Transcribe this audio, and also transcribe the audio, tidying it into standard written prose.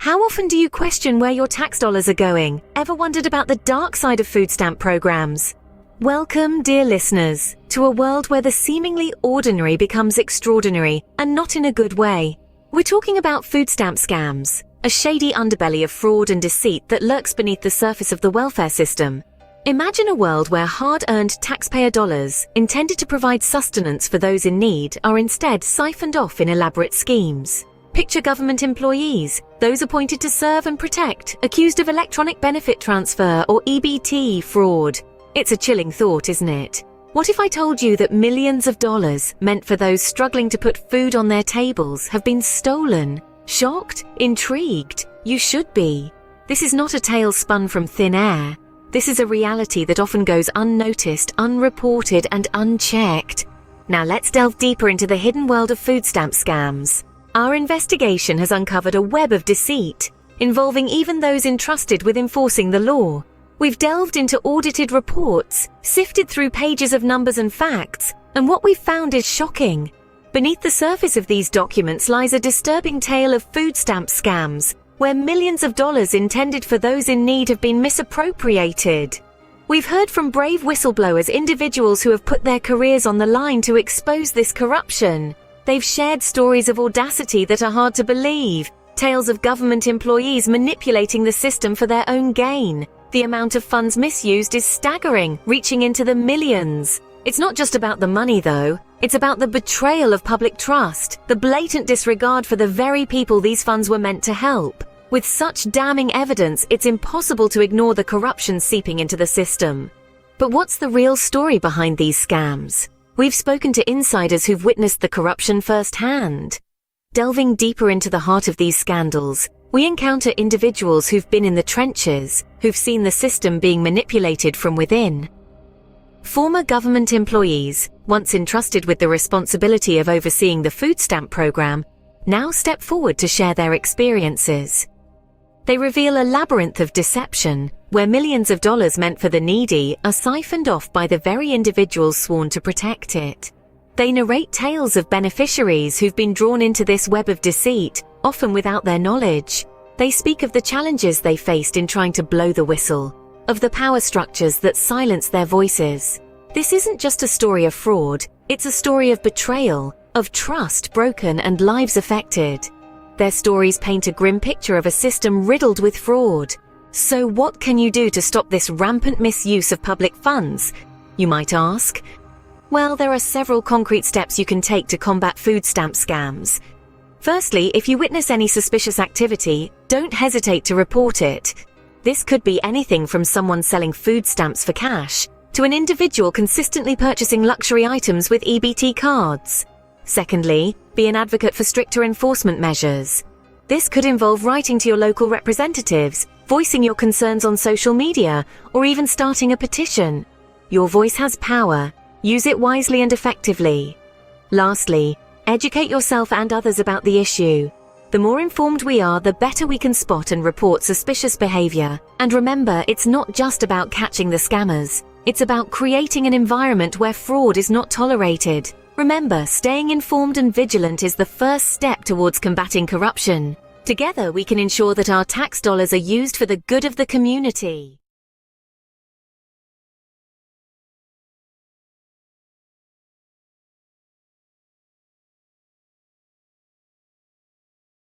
How often do you question where your tax dollars are going? Ever wondered about the dark side of food stamp programs? Welcome, dear listeners, to a world where the seemingly ordinary becomes extraordinary, and not in a good way. We're talking about food stamp scams, a shady underbelly of fraud and deceit that lurks beneath the surface of the welfare system. Imagine a world where hard-earned taxpayer dollars, intended to provide sustenance for those in need, are instead siphoned off in elaborate schemes. Picture government employees, those appointed to serve and protect, accused of electronic benefit transfer or EBT fraud. It's a chilling thought, isn't it? What if I told you that millions of dollars meant for those struggling to put food on their tables have been stolen? Shocked? Intrigued? You should be. This is not a tale spun from thin air. This is a reality that often goes unnoticed, unreported, and unchecked. Now let's delve deeper into the hidden world of food stamp scams. Our investigation has uncovered a web of deceit, involving even those entrusted with enforcing the law. We've delved into audited reports, sifted through pages of numbers and facts, and what we've found is shocking. Beneath the surface of these documents lies a disturbing tale of food stamp scams, where millions of dollars intended for those in need have been misappropriated. We've heard from brave whistleblowers, individuals who have put their careers on the line to expose this corruption. They've shared stories of audacity that are hard to believe, tales of government employees manipulating the system for their own gain. The amount of funds misused is staggering, reaching into the millions. It's not just about the money, though. It's about the betrayal of public trust, the blatant disregard for the very people these funds were meant to help. With such damning evidence, it's impossible to ignore the corruption seeping into the system. But what's the real story behind these scams? We've spoken to insiders who've witnessed the corruption firsthand. Delving deeper into the heart of these scandals, we encounter individuals who've been in the trenches, who've seen the system being manipulated from within. Former government employees, once entrusted with the responsibility of overseeing the food stamp program, now step forward to share their experiences. They reveal a labyrinth of deception, where millions of dollars meant for the needy are siphoned off by the very individuals sworn to protect it. They narrate tales of beneficiaries who've been drawn into this web of deceit, often without their knowledge. They speak of the challenges they faced in trying to blow the whistle, of the power structures that silence their voices. This isn't just a story of fraud, it's a story of betrayal, of trust broken and lives affected. Their stories paint a grim picture of a system riddled with fraud. So what can you do to stop this rampant misuse of public funds, you might ask? Well, there are several concrete steps you can take to combat food stamp scams. Firstly, if you witness any suspicious activity, don't hesitate to report it. This could be anything from someone selling food stamps for cash, to an individual consistently purchasing luxury items with EBT cards. Secondly, be an advocate for stricter enforcement measures. This could involve writing to your local representatives, voicing your concerns on social media, or even starting a petition. Your voice has power. Use it wisely and effectively. Lastly, educate yourself and others about the issue. The more informed we are, the better we can spot and report suspicious behavior. And remember, it's not just about catching the scammers. It's about creating an environment where fraud is not tolerated. Remember, staying informed and vigilant is the first step towards combating corruption. Together, we can ensure that our tax dollars are used for the good of the community.